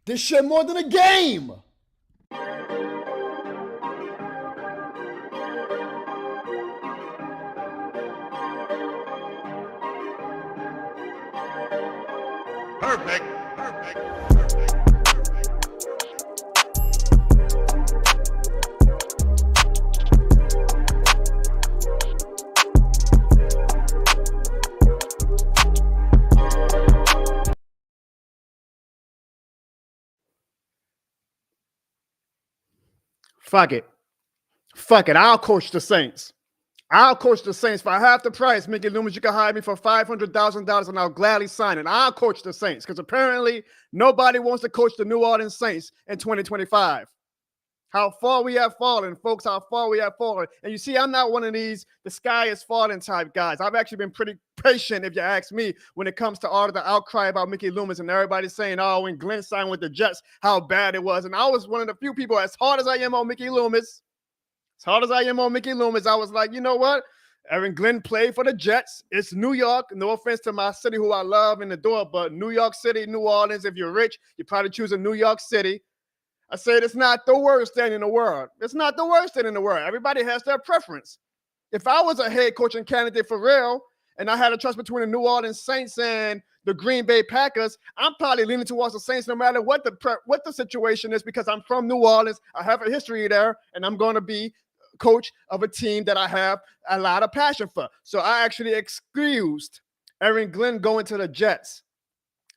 This shit more than a game. Perfect. Fuck it. Fuck it. I'll coach the Saints. I'll coach the Saints for half the price. Mickey Loomis, you can hire me for $500,000 and I'll gladly sign it. I'll coach the Saints because apparently nobody wants to coach the New Orleans Saints in 2025. How far we have fallen, folks, how far we have fallen. And you see, I'm not one of these the sky is falling type guys. I've actually been pretty patient, if you ask me, when it comes to all of the outcry about Mickey Loomis and everybody saying, oh, when Glenn signed with the Jets, how bad it was. And I was one of the few people, as hard as I am on Mickey Loomis, I was like, you know what? Aaron Glenn played for the Jets. It's New York. No offense to my city, who I love and adore, but New York City, New Orleans, if you're rich, you probably choose a New York City. I said it's not the worst thing in the world. It's not the worst thing in the world. Everybody has their preference. If I was a head coaching candidate for real, and I had a choice between the New Orleans Saints and the Green Bay Packers, I'm probably leaning towards the Saints no matter what the situation is, because I'm from New Orleans. I have a history there, and I'm going to be coach of a team that I have a lot of passion for. So I actually excused Aaron Glenn going to the Jets.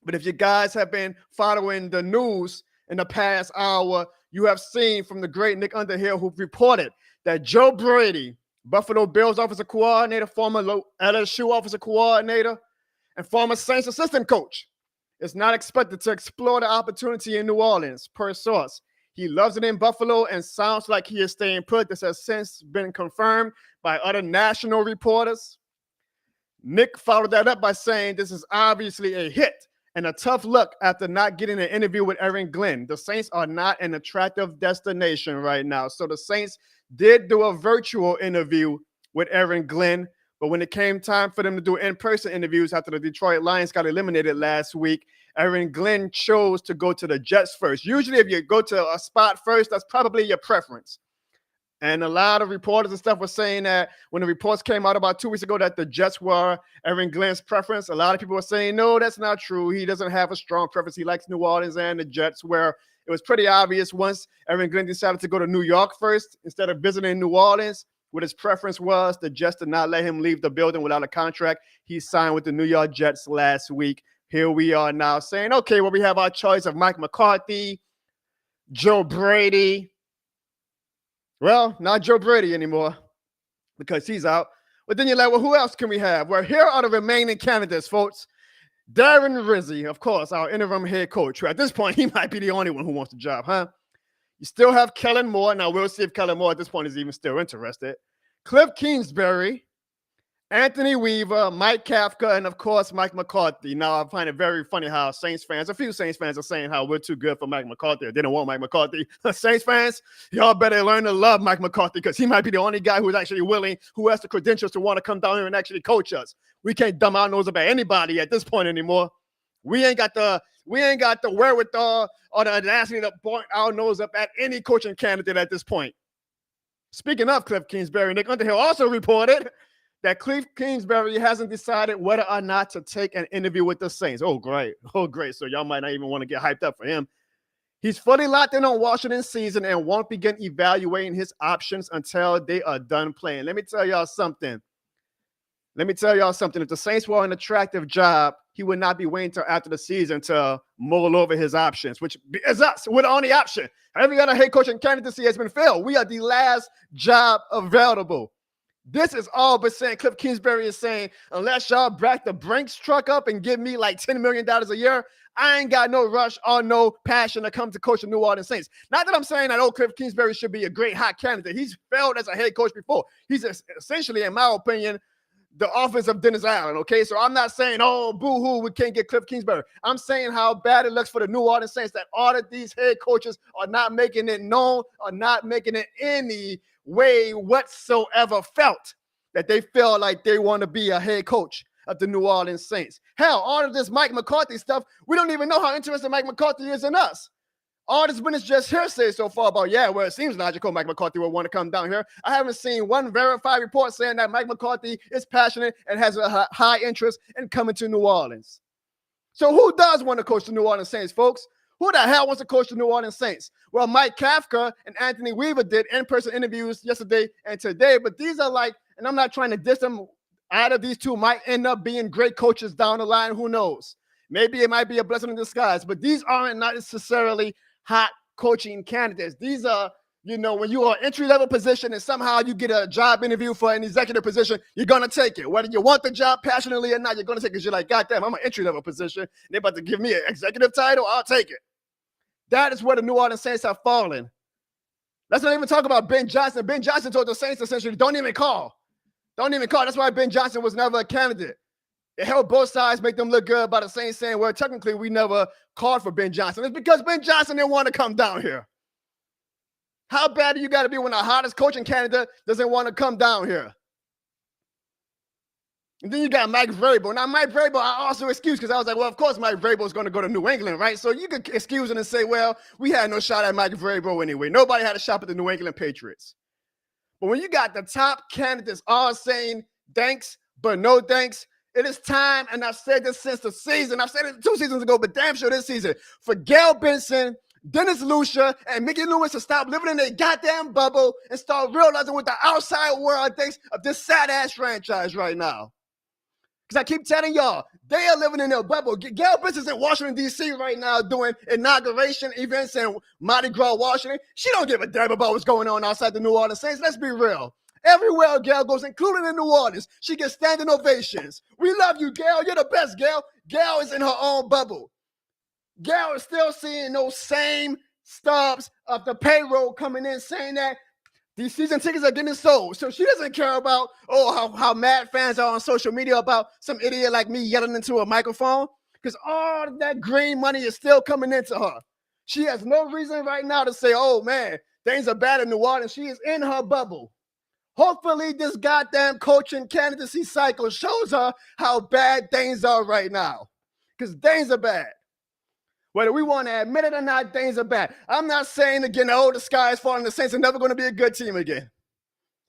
But if you guys have been following the news in the past hour, you have seen from the great Nick Underhill, who reported that Joe Brady, Buffalo Bills offensive coordinator, former LSU offensive coordinator, and former Saints assistant coach, is not expected to explore the opportunity in New Orleans, per source. He loves it in Buffalo and sounds like he is staying put. This has since been confirmed by other national reporters. Nick followed that up by saying this is obviously a hit and a tough look after not getting an interview with Aaron Glenn. The Saints are not an attractive destination right now. So the Saints did do a virtual interview with Aaron Glenn, but when it came time for them to do in-person interviews after the Detroit Lions got eliminated last week, Aaron Glenn chose to go to the Jets first. Usually if you go to a spot first, that's probably your preference. And a lot of reporters and stuff were saying that when the reports came out about 2 weeks ago that the Jets were Aaron Glenn's preference, a lot of people were saying, no, that's not true. He doesn't have a strong preference. He likes New Orleans and the Jets, where it was pretty obvious once Aaron Glenn decided to go to New York first instead of visiting New Orleans. What his preference was, the Jets did not let him leave the building without a contract. He signed with the New York Jets last week. Here we are now saying, okay, well, we have our choice of Mike McCarthy, Joe Brady. Well, not Joe Brady anymore because he's out. But then you're like, well, who else can we have? Well, here are the remaining candidates, folks. Darren Rizzi, of course, our interim head coach, who at this point, he might be the only one who wants the job, huh? You still have Kellen Moore. Now, we'll see if Kellen Moore at this point is even still interested. Cliff Kingsbury, Anthony Weaver, Mike Kafka, and, of course, Mike McCarthy. Now, I find it very funny how a few Saints fans are saying how we're too good for Mike McCarthy. They didn't want Mike McCarthy. Saints fans, y'all better learn to love Mike McCarthy because he might be the only guy who's actually willing, who has the credentials to want to come down here and actually coach us. We can't dumb our nose about anybody at this point anymore. We ain't got the wherewithal or the audacity to point our nose up at any coaching candidate at this point. Speaking of Cliff Kingsbury, Nick Underhill also reported that Cliff Kingsbury hasn't decided whether or not to take an interview with the Saints. Oh, great. So y'all might not even want to get hyped up for him. He's fully locked in on Washington's season and won't begin evaluating his options until they are done playing. Let me tell y'all something. If the Saints were an attractive job, he would not be waiting until after the season to mull over his options, which is us. We're the only option. Every other head coaching candidacy has been filled. We are the last job available. This is all but saying Cliff Kingsbury is saying, unless y'all back the Brinks truck up and give me like $10 million a year, I ain't got no rush or no passion to come to coach the New Orleans Saints. Not that I'm saying that Cliff Kingsbury should be a great hot candidate. He's failed as a head coach before. He's essentially, in my opinion, the offense of Dennis Allen, okay? So I'm not saying, oh, boo-hoo, we can't get Cliff Kingsbury. I'm saying how bad it looks for the New Orleans Saints that all of these head coaches are not making it known or not making it any way whatsoever felt that they feel like they want to be a head coach of the New Orleans Saints. Hell, all of this Mike McCarthy stuff, we don't even know how interested Mike McCarthy is in us. All this been is just hearsay so far about, yeah, well, it seems logical Mike McCarthy will want to come down here. I haven't seen one verified report saying that Mike McCarthy is passionate and has a high interest in coming to New Orleans. So who does want to coach the New Orleans Saints, folks? Who the hell wants to coach the New Orleans Saints? Well, Mike Kafka and Anthony Weaver did in-person interviews yesterday and today, but these are like, and I'm not trying to diss them, either of these two might end up being great coaches down the line. Who knows? Maybe it might be a blessing in disguise, but these aren't not necessarily hot coaching candidates. These are, when you are entry-level position and somehow you get a job interview for an executive position, you're going to take it. Whether you want the job passionately or not, you're going to take it because you're like, God damn, I'm an entry-level position. They're about to give me an executive title. I'll take it. That is where the New Orleans Saints have fallen. Let's not even talk about Ben Johnson. Ben Johnson told the Saints essentially, don't even call. Don't even call. That's why Ben Johnson was never a candidate. It helped both sides make them look good by the Saints saying, well, technically, we never called for Ben Johnson. It's because Ben Johnson didn't want to come down here. How bad do you got to be when the hottest coaching candidate doesn't want to come down here? And then you got Mike Vrabel. Now, Mike Vrabel, I also excuse because I was like, well, of course Mike Vrabel is going to go to New England, right? So you could excuse it and say, well, we had no shot at Mike Vrabel anyway. Nobody had a shot at the New England Patriots. But when you got the top candidates all saying thanks, but no thanks, it is time, and I've said this since the season. I've said it 2 seasons ago, but damn sure this season, for Gail Benson, Dennis Lucia, and Mickey Loomis to stop living in their goddamn bubble and start realizing what the outside world thinks of this sad-ass franchise right now. Because I keep telling y'all, they are living in their bubble. Gail Benson's in Washington, D.C. right now doing inauguration events in Mardi Gras, Washington. She don't give a damn about what's going on outside the New Orleans Saints. Let's be real. Everywhere Gail goes, including in New Orleans, she gets standing ovations. We love you, Gail. You're the best, Gail. Gail is in her own bubble. Gail is still seeing those same stubs of the payroll coming in saying that these season tickets are getting sold. So she doesn't care about, how mad fans are on social media about some idiot like me yelling into a microphone, because all that green money is still coming into her. She has no reason right now to say, oh, man, things are bad in New Orleans. She is in her bubble. Hopefully this goddamn coaching candidacy cycle shows her how bad things are right now, because things are bad. Whether we want to admit it or not, things are bad. I'm not saying again, the sky is falling. The Saints are never going to be a good team again.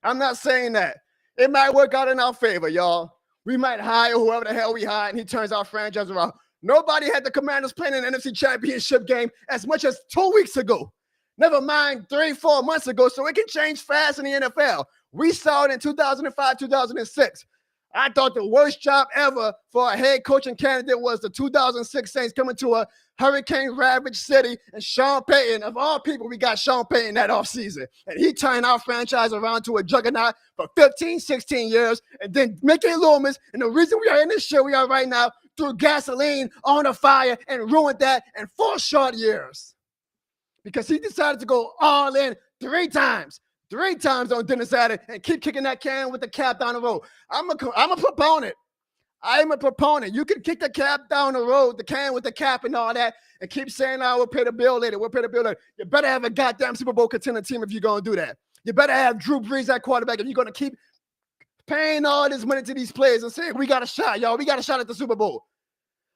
I'm not saying that. It might work out in our favor, y'all. We might hire whoever the hell we hire, and he turns our franchise around. Nobody had the Commanders playing an NFC Championship game as much as 2 weeks ago. Never mind 3-4 months ago, so it can change fast in the NFL. We saw it in 2005, 2006. I thought the worst job ever for a head coaching candidate was the 2006 Saints coming to a hurricane-ravaged city, and Sean Payton, of all people, we got Sean Payton that offseason. And he turned our franchise around to a juggernaut for 15, 16 years, and then Mickey Loomis, and the reason we are in this shit we are right now, threw gasoline on the fire and ruined that in 4 short years. Because he decided to go all in 3 times. 3 times on Dennis Allen and keep kicking that can with the cap down the road. I'm a proponent. I'm a proponent. You can kick the cap down the road, the can with the cap and all that, and keep saying, we'll pay the bill later. We'll pay the bill later. You better have a goddamn Super Bowl contender team if you're going to do that. You better have Drew Brees at quarterback if you're going to keep paying all this money to these players and saying, we got a shot, y'all. We got a shot at the Super Bowl.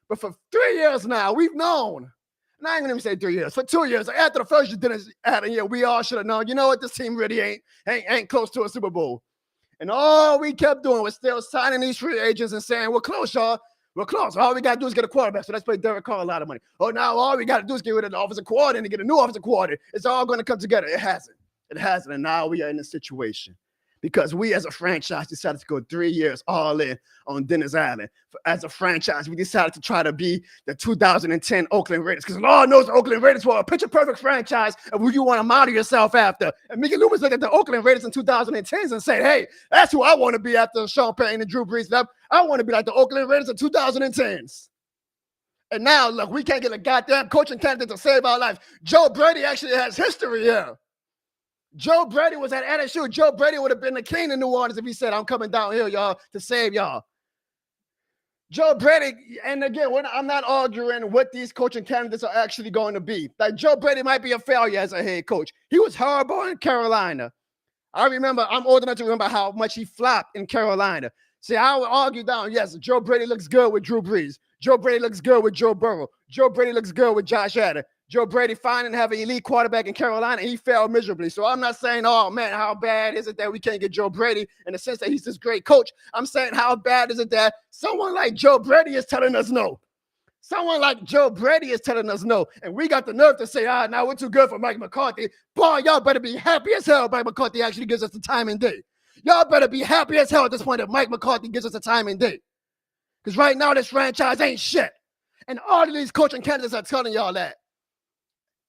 But for 3 years now, we've known. And I ain't gonna even say 3 years. For 2 years, after the first year, Dennis Allen, we all should have known. You know what? This team really ain't close to a Super Bowl. And all we kept doing was still signing these free agents and saying, we're close, y'all. We're close. All we got to do is get a quarterback. So let's pay Derek Carr a lot of money. Oh, now all we got to do is get rid of the offensive coordinator and get a new offensive coordinator. It's all going to come together. It hasn't. It hasn't. And now we are in this situation because we as a franchise decided to go 3 years all in on Dennis Allen. As a franchise, we decided to try to be the 2010 Oakland Raiders because Lord knows the Oakland Raiders were a picture-perfect franchise of who you want to model yourself after. And Mickey Loomis looked at the Oakland Raiders in 2010s and said, hey, that's who I want to be after Sean Payton and Drew Brees. I want to be like the Oakland Raiders in 2010s. And now, look, we can't get a goddamn coaching candidate to save our lives. Joe Brady actually has history here. Joe Brady was at LSU. Joe Brady would have been the king in New Orleans if he said, I'm coming down here, y'all, to save y'all. Joe Brady, and again, I'm not arguing what these coaching candidates are actually going to be. Like, Joe Brady might be a failure as a head coach. He was horrible in Carolina. I'm old enough to remember how much he flopped in Carolina. See, I would argue down, yes, Joe Brady looks good with Drew Brees. Joe Brady looks good with Joe Burrow. Joe Brady looks good with Josh Allen. Joe Brady finding have an elite quarterback in Carolina, and he failed miserably. So I'm not saying, oh man, how bad is it that we can't get Joe Brady in the sense that he's this great coach. I'm saying, how bad is it that someone like Joe Brady is telling us no? Someone like Joe Brady is telling us no. And we got the nerve to say, now we're too good for Mike McCarthy. Boy, y'all better be happy as hell Mike McCarthy actually gives us the time and day. Y'all better be happy as hell at this point that Mike McCarthy gives us the time and day. Because right now, this franchise ain't shit. And all of these coaching candidates are telling y'all that.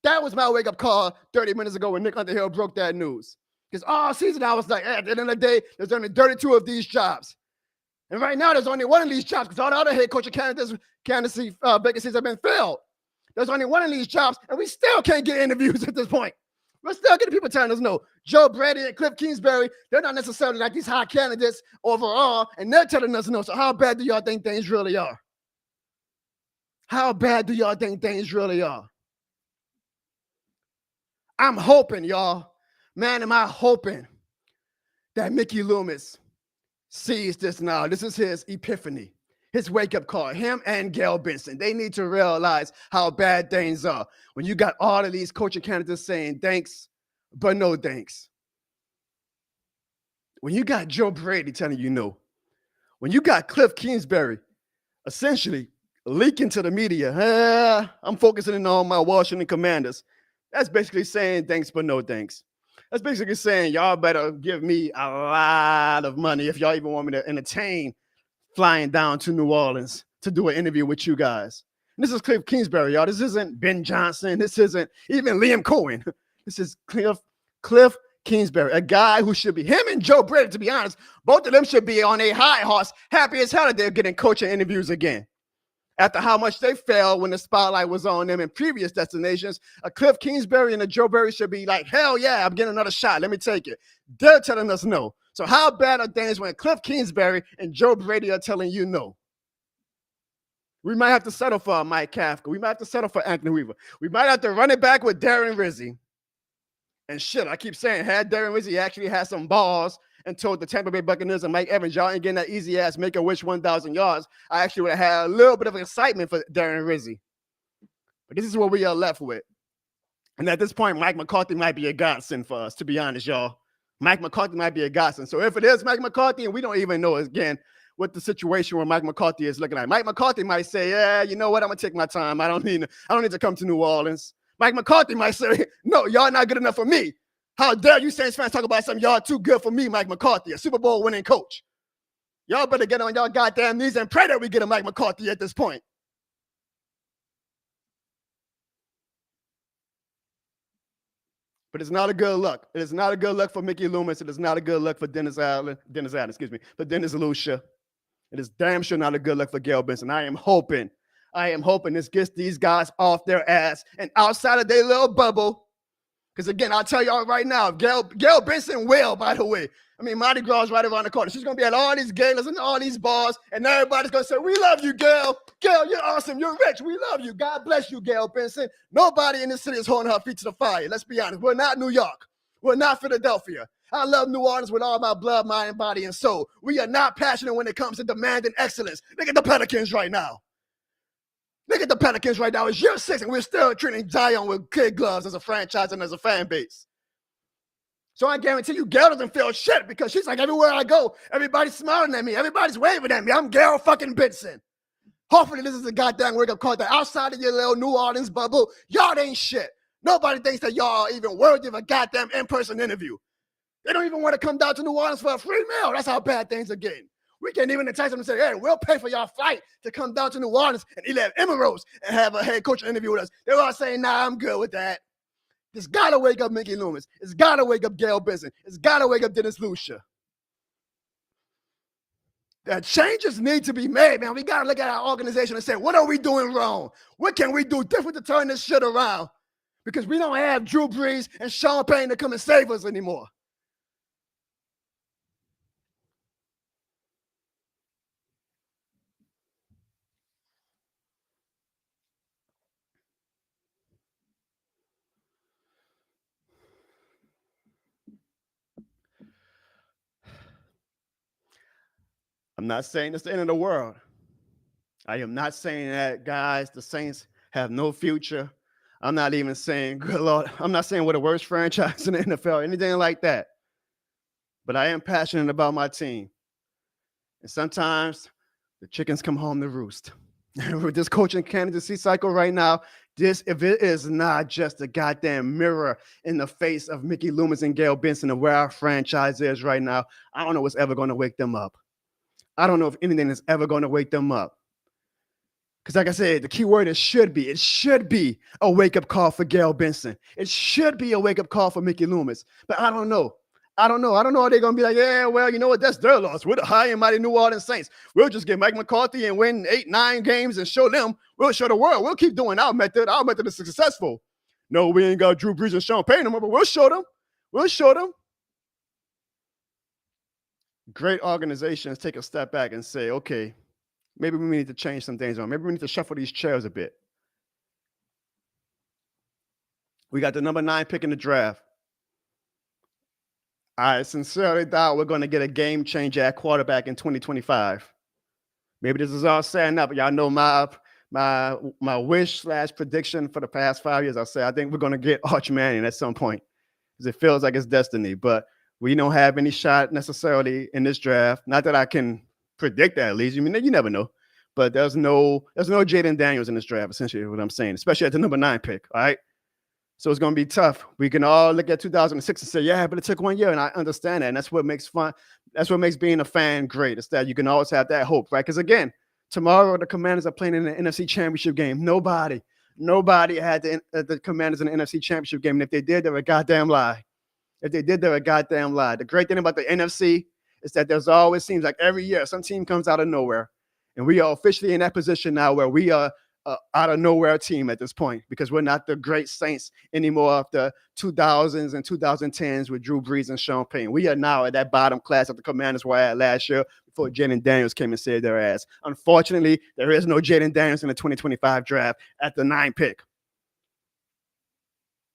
That was my wake-up call 30 minutes ago when Nick Underhill broke that news. Because all season I was like, at the end of the day, there's only 32 of these jobs. And right now, there's only one of these jobs because all the other head coaching candidacy vacancies have been filled. There's only one of these jobs, and we still can't get interviews at this point. We're still getting people telling us no. Joe Brady and Cliff Kingsbury, they're not necessarily like these high candidates overall, and they're telling us no. So how bad do y'all think things really are? How bad do y'all think things really are? I'm hoping, y'all, man, am I hoping that Mickey Loomis sees this now. This is his epiphany, his wake-up call. Him and Gail Benson, they need to realize how bad things are. When you got all of these coaching candidates saying thanks, but no thanks. When you got Joe Brady telling you no. When you got Cliff Kingsbury essentially leaking to the media, I'm focusing on my Washington Commanders. That's basically saying thanks, but no thanks. That's basically saying y'all better give me a lot of money if y'all even want me to entertain flying down to New Orleans to do an interview with you guys. And this is Cliff Kingsbury, y'all. This isn't Ben Johnson. This isn't even Liam Cohen. This is Cliff Kingsbury, a guy who should be, him and Joe Brady, to be honest, both of them should be on a high horse, happy as hell that they're getting coaching interviews again. After how much they failed when the spotlight was on them in previous destinations, a Cliff Kingsbury and a Joe Brady should be like, hell yeah, I'm getting another shot. Let me take it. They're telling us no. So how bad are things when Cliff Kingsbury and Joe Brady are telling you no? We might have to settle for Mike Kafka. We might have to settle for Anthony Weaver. We might have to run it back with Darren Rizzi. And shit, I keep saying, had Darren Rizzi actually had some balls and told the Tampa Bay Buccaneers and Mike Evans, y'all ain't getting that easy ass Make-A-Wish 1,000 yards, I actually would have had a little bit of excitement for Darren Rizzi. But this is what we are left with. And at this point, Mike McCarthy might be a godsend for us, to be honest, y'all. Mike McCarthy might be a godsend. So if it is Mike McCarthy, and we don't even know again what the situation where Mike McCarthy is looking like. Mike McCarthy might say, yeah, you know what? I'm gonna take my time. I don't need to come to New Orleans. Mike McCarthy might say, no, y'all not good enough for me. How dare you Saints fans talk about something y'all too good for me, Mike McCarthy, a Super Bowl winning coach. Y'all better get on y'all goddamn knees and pray that we get a Mike McCarthy at this point. But it's not a good look. It is not a good look for Mickey Loomis. It is not a good look for Dennis Lucia. It is damn sure not a good look for Gail Benson. I am hoping this gets these guys off their ass and outside of their little bubble. Because again, I'll tell y'all right now, Gail Benson will, by the way. I mean, Mardi Gras is right around the corner. She's going to be at all these galas and all these bars, and everybody's going to say, we love you, Gail. Gail, you're awesome. You're rich. We love you. God bless you, Gail Benson. Nobody in this city is holding her feet to the fire. Let's be honest. We're not New York. We're not Philadelphia. I love New Orleans with all my blood, mind, body, and soul. We are not passionate when it comes to demanding excellence. Look at the Pelicans right now. Look at the Pelicans right now. It's year 6, and we're still treating Zion with kid gloves as a franchise and as a fan base. So I guarantee you, Gail doesn't feel shit because she's like, everywhere I go, everybody's smiling at me. Everybody's waving at me. I'm Gail fucking Benson. Hopefully this is a goddamn wake-up call that outside of your little New Orleans bubble, y'all ain't shit. Nobody thinks that y'all are even worthy of a goddamn in-person interview. They don't even want to come down to New Orleans for a free meal. That's how bad things are getting. We can't even entice them and say, hey, we'll pay for y'all flight to come down to New Orleans and eat at Emeralds and have a head coach interview with us. They're all saying, nah, I'm good with that. It's got to wake up Mickey Loomis. It's got to wake up Gail Benson. It's got to wake up Dennis Lucia. That changes need to be made, man. We got to look at our organization and say, what are we doing wrong? What can we do different to turn this shit around? Because we don't have Drew Brees and Sean Payton to come and save us anymore. I'm not saying it's the end of the world. I am not saying that, guys, the Saints have no future. I'm not even saying, good Lord, I'm not saying we're the worst franchise in the NFL, anything like that. But I am passionate about my team. And sometimes the chickens come home to roost. With this coaching candidacy cycle right now, if it is not just a goddamn mirror in the face of Mickey Loomis and Gail Benson of where our franchise is right now, I don't know what's ever going to wake them up. I don't know if anything is ever going to wake them up. Because like I said, the key word is should be. It should be a wake-up call for Gail Benson. It should be a wake-up call for Mickey Loomis. But I don't know. I don't know. Are they going to be like, yeah, well, you know what? That's their loss. We're the high and mighty New Orleans Saints. We'll just get Mike McCarthy and win 8-9 games and show them. We'll show the world. We'll keep doing our method. Our method is successful. No, we ain't got Drew Brees and Sean Payton anymore, but we'll show them. We'll show them. Great organizations take a step back and say, okay, maybe we need to change some things on. Maybe we need to shuffle these chairs a bit. We got the number 9 pick in the draft. I sincerely doubt we're going to get a game changer at quarterback in 2025. Maybe this is all saying up, but y'all know my wish/prediction for the past 5 years. I think we're going to get Arch Manning at some point because it feels like it's destiny. But we don't have any shot necessarily in this draft. Not that I can predict that at least. You never know. But there's no Jaden Daniels in this draft, essentially, what I'm saying, especially at the number 9 pick. All right. So it's going to be tough. We can all look at 2006 and say, yeah, but it took 1 year. And I understand that. And that's what makes fun. That's what makes being a fan great. It's that you can always have that hope, right? Because again, tomorrow the Commanders are playing in the NFC Championship game. Nobody had the Commanders in the NFC Championship game. And if they did, they're a goddamn lie. The great thing about the NFC is that there's always seems like every year some team comes out of nowhere. And we are officially in that position now where we are out of nowhere team at this point because we're not the great Saints anymore of the 2000s and 2010s with Drew Brees and Sean Payton. We are now at that bottom class that the Commanders were at last year before Jaden Daniels came and saved their ass. Unfortunately, there is no Jaden Daniels in the 2025 draft at the 9 pick.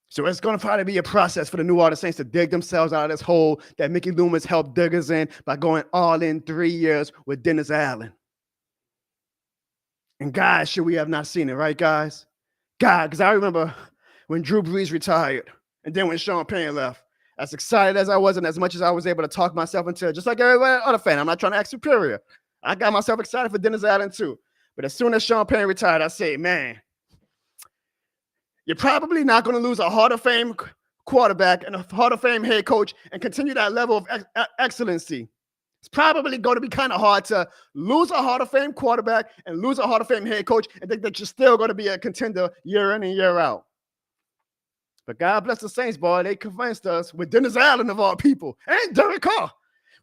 So it's going to probably be a process for the New Orleans Saints to dig themselves out of this hole that Mickey Loomis helped dig us in by going all in 3 years with Dennis Allen. And guys, should we have not seen it, right, guys? God, because I remember when Drew Brees retired and then when Sean Payton left, as excited as I was and as much as I was able to talk myself into it, just like every other fan, I'm not trying to act superior. I got myself excited for Dennis Allen too. But as soon as Sean Payton retired, I say, man, you're probably not going to lose a Hall of Fame quarterback and a Hall of Fame head coach and continue that level of excellency. It's probably going to be kind of hard to lose a Hall of Fame quarterback and lose a Hall of Fame head coach and think that you're still going to be a contender year in and year out. But God bless the Saints, boy. They convinced us with Dennis Allen of all people and Derek Carr.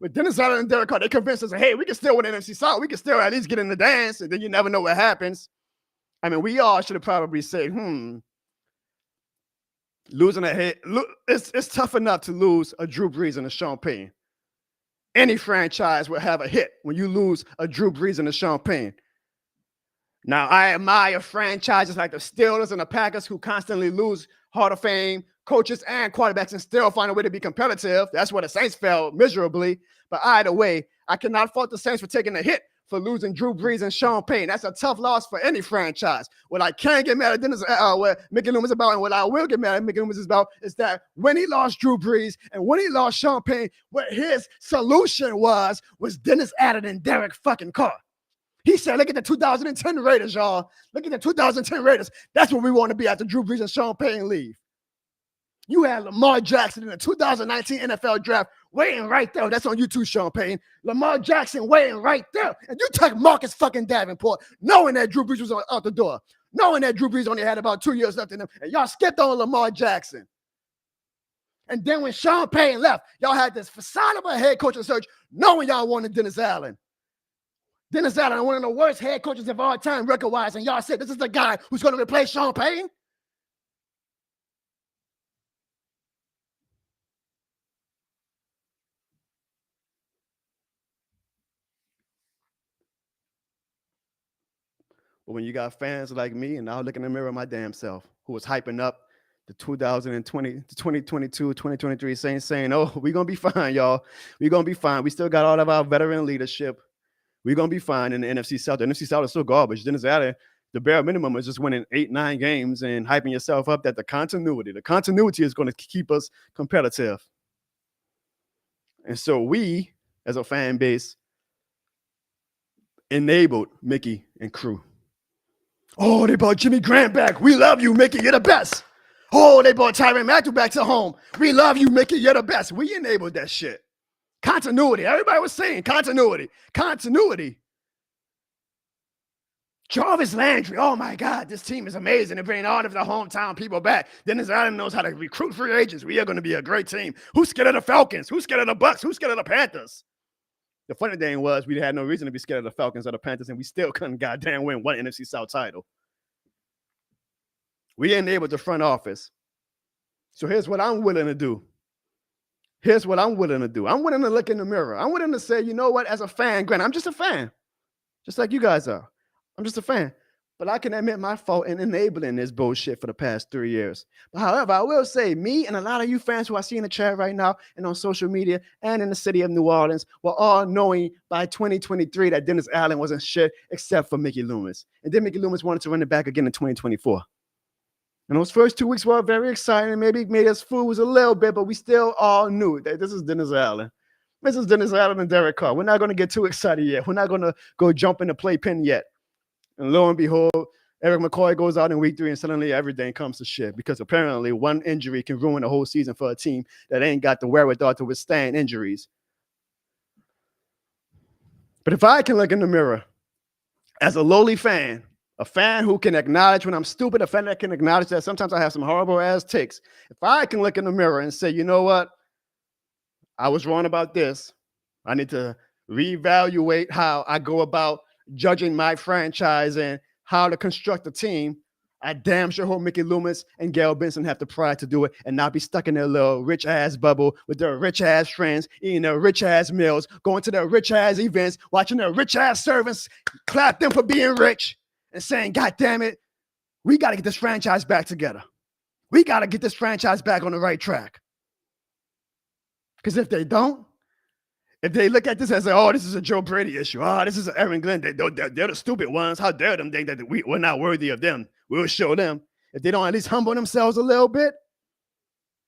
With Dennis Allen and Derek Carr, they convinced us, hey, we can still win NFC South. We can still at least get in the dance, and then you never know what happens. I mean, we all should have probably said, losing a head, it's tough enough to lose a Drew Brees and a Sean Payton. Any franchise will have a hit when you lose a Drew Brees and a Sean Payton. Now, I admire franchises like the Steelers and the Packers who constantly lose Hall of Fame coaches and quarterbacks and still find a way to be competitive. That's where the Saints fell miserably. But either way, I cannot fault the Saints for taking a hit for losing Drew Brees and Sean Payton. That's a tough loss for any franchise. What I can't get mad at Dennis, what Mickey Loomis about, and what I will get mad at Mickey Loomis is about, is that when he lost Drew Brees and when he lost Sean Payton, what his solution was Dennis Allen and Derek fucking Carr. He said, look at the 2010 Raiders, y'all. Look at the 2010 Raiders. That's what we want to be after Drew Brees and Sean Payton leave. You had Lamar Jackson in the 2019 NFL draft waiting right there. That's on YouTube, Sean Payton. Lamar Jackson waiting right there. And you took Marcus fucking Davenport, knowing that Drew Brees was out the door, knowing that Drew Brees only had about 2 years left in him, and y'all skipped on Lamar Jackson. And then when Sean Payton left, y'all had this facade of a head coaching search, knowing y'all wanted Dennis Allen. Dennis Allen, one of the worst head coaches of all time record-wise, and y'all said this is the guy who's going to replace Sean Payton? But when you got fans like me, and I'll look in the mirror of my damn self, who was hyping up the 2020, 2022, 2023 Saints, saying, oh, we're going to be fine, y'all. We're going to be fine. We still got all of our veteran leadership. We're going to be fine in the NFC South. The NFC South is still garbage. Dennis Allen, The bare minimum is just winning 8-9 games and hyping yourself up that the continuity is going to keep us competitive. And so we, as a fan base, enabled Mickey and crew. Oh, they brought Jimmy Grant back. We love you, Mickey. You're the best. Oh, they brought Tyrann Mathieu back to home. We love you, Mickey. You're the best. We enabled that shit. Continuity. Everybody was saying continuity. Continuity. Jarvis Landry. Oh, my God. This team is amazing. They're bringing all of the hometown people back. Dennis Allen knows how to recruit free agents. We are going to be a great team. Who's scared of the Falcons? Who's scared of the Bucks? Who's scared of the Panthers? The funny thing was we had no reason to be scared of the Falcons or the Panthers, and we still couldn't goddamn win one NFC South title. We enabled the front office. So here's what I'm willing to do. I'm willing to look in the mirror. I'm willing to say, you know what, as a fan, Grant, I'm just a fan, just like you guys are. I'm just a fan. But I can admit my fault in enabling this bullshit for the past 3 years. But however, I will say me and a lot of you fans who I see in the chat right now and on social media and in the city of New Orleans were all knowing by 2023 that Dennis Allen wasn't shit except for Mickey Loomis. And then Mickey Loomis wanted to run it back again in 2024. And those first 2 weeks were very exciting. Maybe it made us fools a little bit, but we still all knew that this is Dennis Allen. This is Dennis Allen and Derek Carr. We're not going to get too excited yet. We're not going to go jump in the playpen yet. And lo and behold, Eric McCoy goes out in week 3 and suddenly everything comes to shit because apparently one injury can ruin the whole season for a team that ain't got the wherewithal to withstand injuries. But if I can look in the mirror as a lowly fan, a fan who can acknowledge when I'm stupid, a fan that can acknowledge that sometimes I have some horrible ass takes. If I can look in the mirror and say, you know what? I was wrong about this. I need to reevaluate how I go about judging my franchise and how to construct a team. I damn sure hope Mickey Loomis and Gail Benson have the pride to do it and not be stuck in their little rich ass bubble with their rich ass friends, eating their rich ass meals, going to their rich ass events, watching their rich ass servants clap them for being rich and saying, God damn it, we got to get this franchise back together. We got to get this franchise back on the right track. Because if they don't, if they look at this and say, oh, this is a Joe Brady issue. Oh, this is an Aaron Glenn. They're the stupid ones. How dare them think that we're not worthy of them? We'll show them. If they don't at least humble themselves a little bit,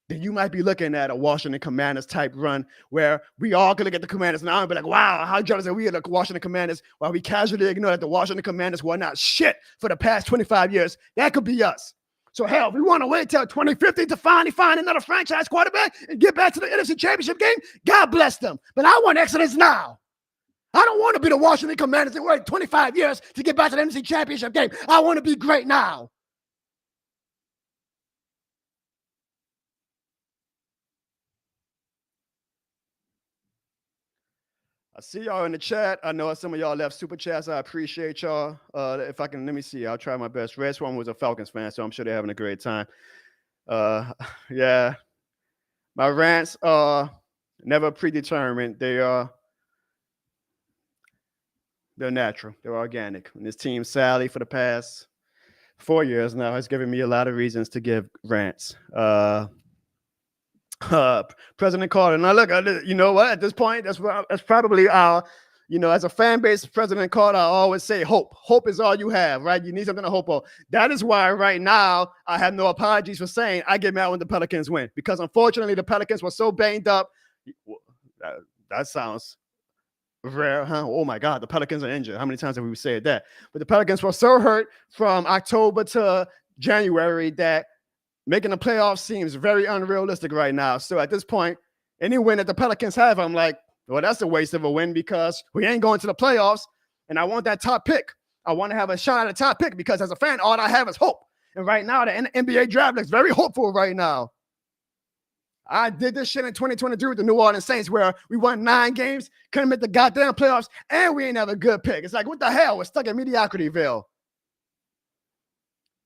then you might be looking at a Washington Commanders type run where we all can look at the Commanders now and be like, wow, how jealous are we of the Washington Commanders while we casually ignore that the Washington Commanders were not shit for the past 25 years. That could be us. So hell, if we want to wait till 2050 to finally find another franchise quarterback and get back to the NFC Championship game, God bless them. But I want excellence now. I don't want to be the Washington Commanders and wait 25 years to get back to the NFC Championship game. I want to be great now. I see y'all in the chat. I know some of y'all left super chats. I appreciate y'all. If I can, let me see. I'll try my best. Red Swan was a Falcons fan, so I'm sure they're having a great time. Yeah. My rants are never predetermined. They're natural. They're organic. And this team, Sally, for the past 4 years now, has given me a lot of reasons to give rants. President Carter. Now, look, you know what? At this point, that's probably our, as a fan base, President Carter, I always say hope. Hope is all you have, right? You need something to hope on. That is why right now I have no apologies for saying I get mad when the Pelicans win, because unfortunately the Pelicans were so banged up. That sounds rare, huh? Oh my God, the Pelicans are injured. How many times have we said that? But the Pelicans were so hurt from October to January that making the playoffs seems very unrealistic right now. So at this point, any win that the Pelicans have, I'm like, well, that's a waste of a win because we ain't going to the playoffs, and I want that top pick. I want to have a shot at a top pick because as a fan, all I have is hope. And right now, the NBA draft looks very hopeful right now. I did this shit in 2023 with the New Orleans Saints where we won 9 games, couldn't make the goddamn playoffs, and we ain't have a good pick. It's like, what the hell? We're stuck in mediocrityville.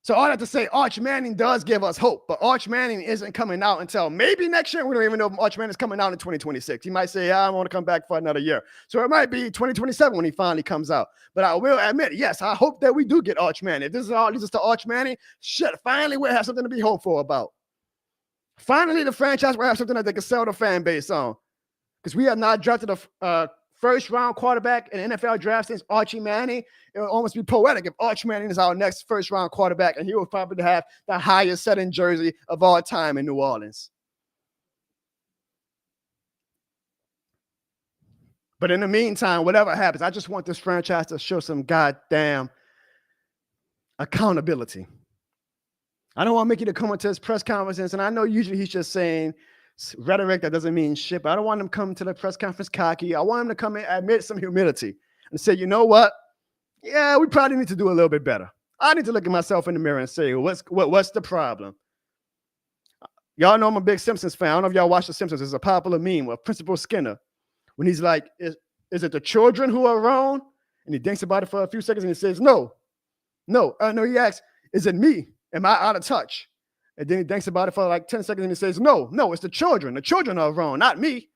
So all that to say, Arch Manning does give us hope, but Arch Manning isn't coming out until maybe next year. We don't even know if Arch Manning is coming out in 2026. He might say, I want to come back for another year. So it might be 2027 when he finally comes out. But I will admit, yes, I hope that we do get Arch Manning. If this is all leads us to Arch Manning, shit, finally we'll have something to be hopeful about. Finally, the franchise will have something that they can sell the fan base on. Because we have not drafted a first-round quarterback in NFL draft since Archie Manning. It would almost be poetic if Archie Manning is our next first-round quarterback, and he will probably have the highest selling jersey of all time in New Orleans. But in the meantime, whatever happens, I just want this franchise to show some goddamn accountability. I don't want Mickey to come into his press conferences, and I know usually he's just saying rhetoric that doesn't mean shit, but I don't want him to come to the press conference cocky. I want him to come in, admit some humility, and say, you know what? Yeah, we probably need to do a little bit better. I need to look at myself in the mirror and say, what's the problem? Y'all know I'm a big Simpsons fan. I don't know if y'all watch The Simpsons. It's a popular meme of Principal Skinner when he's like, is it the children who are wrong? And he thinks about it for a few seconds and he says, no. He asks, is it me? Am I out of touch? And then he thinks about it for like 10 seconds and he says, no, it's the children. The children are wrong, not me.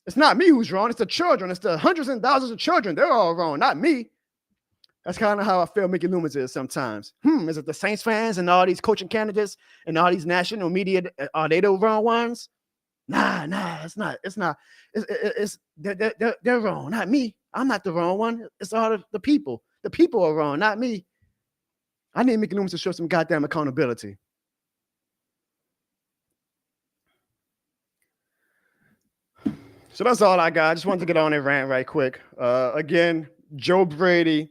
It's not me who's wrong. It's the children. It's the hundreds and thousands of children. They're all wrong, not me. That's kind of how I feel Mickey Loomis is sometimes. Is it the Saints fans and all these coaching candidates and all these national media? Are they the wrong ones? Nah, it's not. They're wrong, not me. I'm not the wrong one. It's all the people. The people are wrong, not me. I need Mickey Loomis to show some goddamn accountability. So that's all I got. I just wanted to get on and rant right quick. Again, Joe Brady,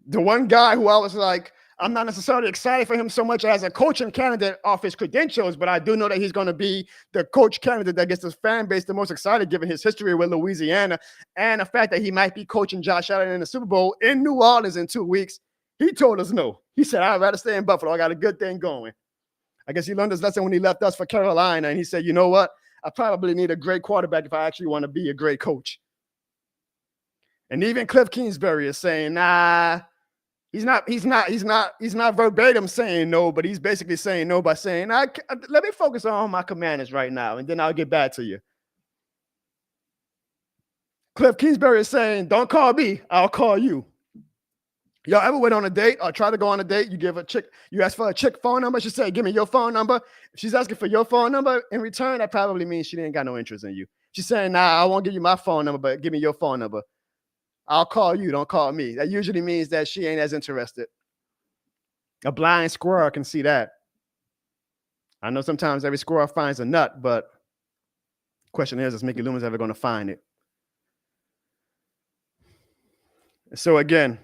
the one guy who I was like, I'm not necessarily excited for him so much as a coaching candidate off his credentials, but I do know that he's going to be the coach candidate that gets his fan base the most excited given his history with Louisiana and the fact that he might be coaching Josh Allen in the Super Bowl in New Orleans in 2 weeks. He told us no. He said, I'd rather stay in Buffalo. I got a good thing going. I guess he learned his lesson when he left us for Carolina, and he said, you know what? I probably need a great quarterback if I actually want to be a great coach. And even Cliff Kingsbury is saying, nah, he's not verbatim saying no, but he's basically saying no by saying, let me focus on my Commanders right now, and then I'll get back to you. Cliff Kingsbury is saying, don't call me, I'll call you. Y'all ever went on a date or try to go on a date? You ask for a chick phone number. She said, give me your phone number. If she's asking for your phone number in return, that probably means she didn't got no interest in you. She's saying, nah, I won't give you my phone number, but give me your phone number. I'll call you, don't call me. That usually means that she ain't as interested. A blind squirrel can see that. I know sometimes every squirrel finds a nut, but the question is Mickey Loomis ever going to find it? So again,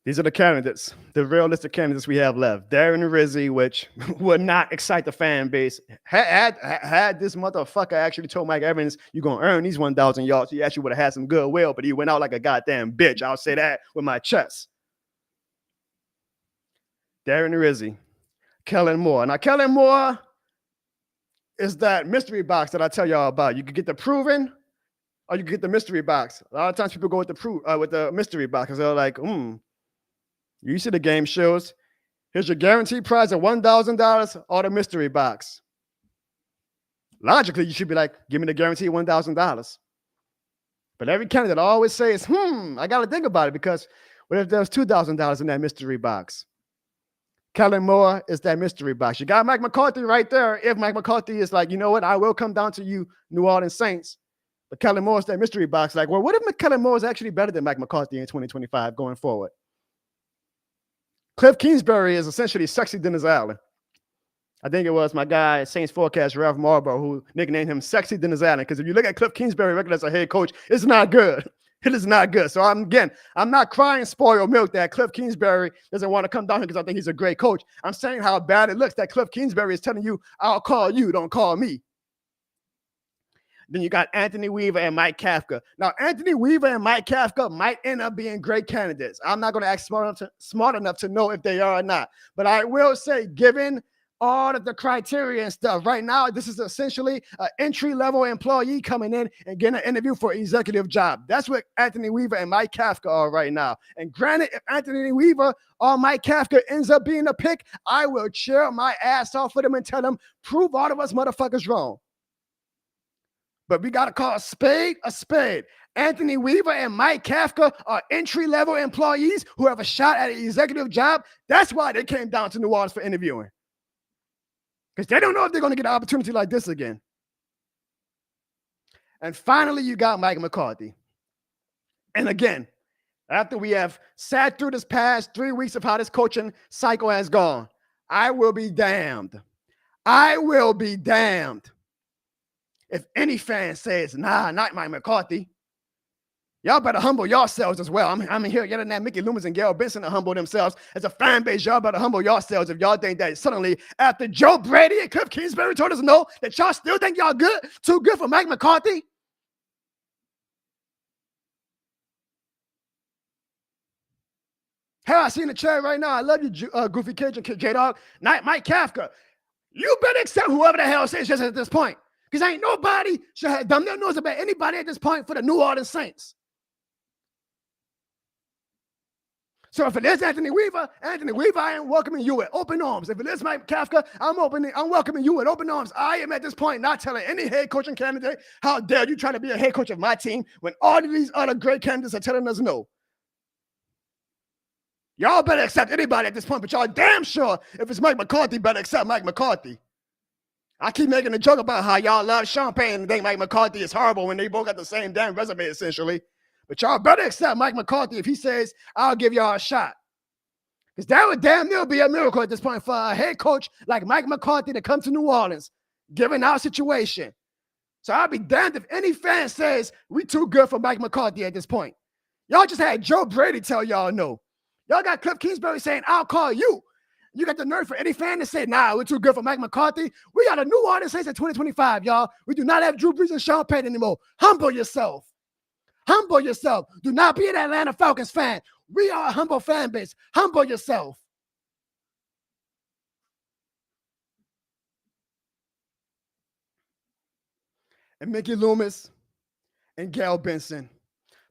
these are the candidates, the realistic candidates we have left. Darren Rizzi, which would not excite the fan base. Had this motherfucker actually told Mike Evans, you're going to earn these 1,000 yards, he actually would have had some goodwill, but he went out like a goddamn bitch. I'll say that with my chest. Darren Rizzi, Kellen Moore. Now, Kellen Moore is that mystery box that I tell y'all about. You can get the proven or you can get the mystery box. A lot of times people go with the mystery box because they're like, you see the game shows. Here's your guaranteed prize of $1,000 or the mystery box. Logically, you should be like, give me the guaranteed $1,000. But every candidate always says, I got to think about it because what if there's $2,000 in that mystery box? Kellen Moore is that mystery box. You got Mike McCarthy right there. If Mike McCarthy is like, you know what, I will come down to you, New Orleans Saints. But Kellen Moore is that mystery box. Like, well, what if Kellen Moore is actually better than Mike McCarthy in 2025 going forward? Cliff Kingsbury is essentially Sexy Dennis Allen. I think it was my guy, Saints forecast, Ralph Marlboro, who nicknamed him Sexy Dennis Allen. Because if you look at Cliff Kingsbury record as a head coach, it's not good. It is not good. So I'm not crying spoiled milk that Cliff Kingsbury doesn't want to come down here because I think he's a great coach. I'm saying how bad it looks that Cliff Kingsbury is telling you, I'll call you, don't call me. Then you got Anthony Weaver and Mike Kafka. Now, Anthony Weaver and Mike Kafka might end up being great candidates. I'm not going to act smart enough to know if they are or not. But I will say, given all of the criteria and stuff, right now, this is essentially an entry-level employee coming in and getting an interview for an executive job. That's what Anthony Weaver and Mike Kafka are right now. And granted, if Anthony Weaver or Mike Kafka ends up being a pick, I will cheer my ass off for them and tell them, prove all of us motherfuckers wrong. But we got to call a spade a spade. Anthony Weaver and Mike Kafka are entry-level employees who have a shot at an executive job. That's why they came down to New Orleans for interviewing. Because they don't know if they're going to get an opportunity like this again. And finally, you got Mike McCarthy. And again, after we have sat through this past 3 weeks of how this coaching cycle has gone, I will be damned. I will be damned if any fan says, nah, not Mike McCarthy. Y'all better humble yourselves as well. I'm here yelling at Mickey Loomis and Gail Benson to humble themselves. As a fan base, y'all better humble yourselves if y'all think that suddenly, after Joe Brady and Cliff Kingsbury told us no, that y'all still think y'all good, too good for Mike McCarthy. Hell, I see in the chat right now. I love you, Goofy Kid, J-Dog. Mike Kafka. You better accept whoever the hell says just at this point. Because ain't nobody should have done their nose about anybody at this point for the New Orleans Saints. So if it is Anthony Weaver, I am welcoming you with open arms. If it is Mike Kafka, I'm welcoming you with open arms. I am at this point not telling any head coaching candidate, how dare you try to be a head coach of my team when all of these other great candidates are telling us no. Y'all better accept anybody at this point, but y'all damn sure if it's Mike McCarthy, better accept Mike McCarthy. I keep making a joke about how y'all love Sean Payton and think Mike McCarthy is horrible when they both got the same damn resume, essentially. But y'all better accept Mike McCarthy if he says, I'll give y'all a shot. Because that would damn near be a miracle at this point for a head coach like Mike McCarthy to come to New Orleans, given our situation. So I'll be damned if any fan says we too good for Mike McCarthy at this point. Y'all just had Joe Brady tell y'all no. Y'all got Cliff Kingsbury saying, I'll call you. You got the nerve for any fan to say, nah, we're too good for Mike McCarthy. We got a New Orleans Saints in 2025, y'all. We do not have Drew Brees and Sean Payton anymore. Humble yourself. Humble yourself. Do not be an Atlanta Falcons fan. We are a humble fan base. Humble yourself. And Mickey Loomis and Gail Benson,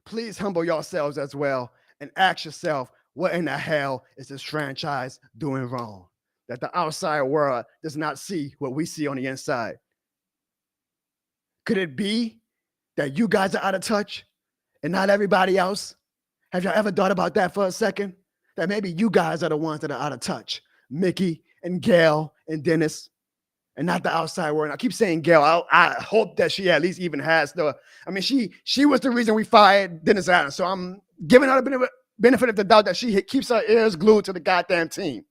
please humble yourselves as well and ask yourself, what in the hell is this franchise doing wrong that the outside world does not see what we see on the inside? Could it be that you guys are out of touch and not everybody else? Have y'all ever thought about that for a second? That maybe you guys are the ones that are out of touch. Mickey and Gail and Dennis, and not the outside world. And I keep saying Gail. I hope that she at least even has she was the reason we fired Dennis Adams. So I'm giving her the benefit of the doubt that she keeps her ears glued to the goddamn team.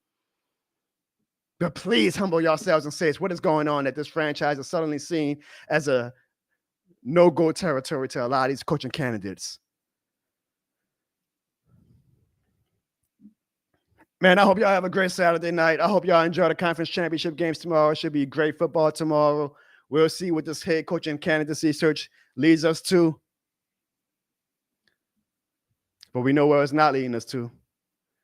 But please humble yourselves and say, what is going on that this franchise is suddenly seen as a no-go territory to a lot of these coaching candidates? Man, I hope y'all have a great Saturday night. I hope y'all enjoy the conference championship games tomorrow. It should be great football tomorrow. We'll see what this head coaching candidacy search leads us to. But we know where it's not leading us to.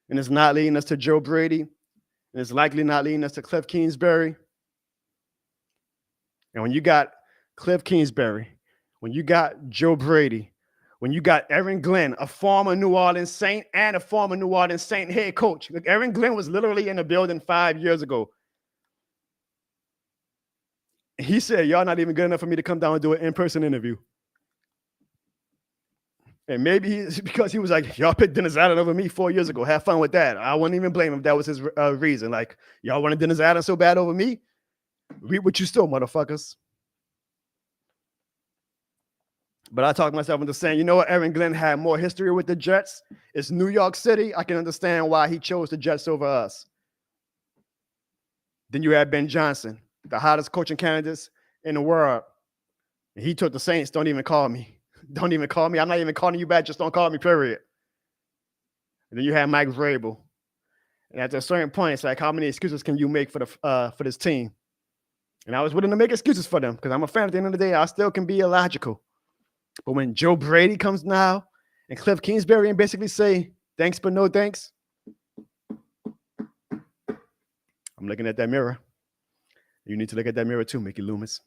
And it's not leading us to Joe Brady. And it's likely not leading us to Cliff Kingsbury. And when you got Cliff Kingsbury, when you got Joe Brady, when you got Aaron Glenn, a former New Orleans Saint and a former New Orleans Saint head coach. Look, Aaron Glenn was literally in the building 5 years ago. He said, y'all not even good enough for me to come down and do an in-person interview. And maybe because he was like, y'all picked Dennis Adams over me 4 years ago. Have fun with that. I wouldn't even blame him if that was his reason. Like, y'all wanted Dennis Adams so bad over me? Read what you still, motherfuckers. But I talked myself into saying, you know what? Aaron Glenn had more history with the Jets. It's New York City. I can understand why he chose the Jets over us. Then you had Ben Johnson, the hottest coaching candidates in the world. And he took the Saints. Don't even call me. Don't even call me. I'm not even calling you back. Just don't call me, period. And then you had Mike Vrabel. And at a certain point, it's like, how many excuses can you make for this team? And I was willing to make excuses for them because I'm a fan. At the end of the day, I still can be illogical. But when Joe Brady comes now and Cliff Kingsbury and basically say, thanks, but no thanks, I'm looking at that mirror. You need to look at that mirror too, Mickey Loomis.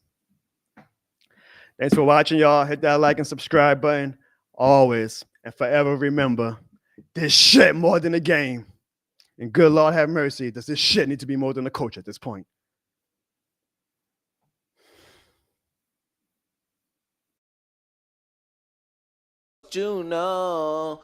Thanks for watching, y'all. Hit that like and subscribe button. Always and forever remember, this shit more than a game. And good Lord have mercy, does this shit need to be more than a coach at this point? You know.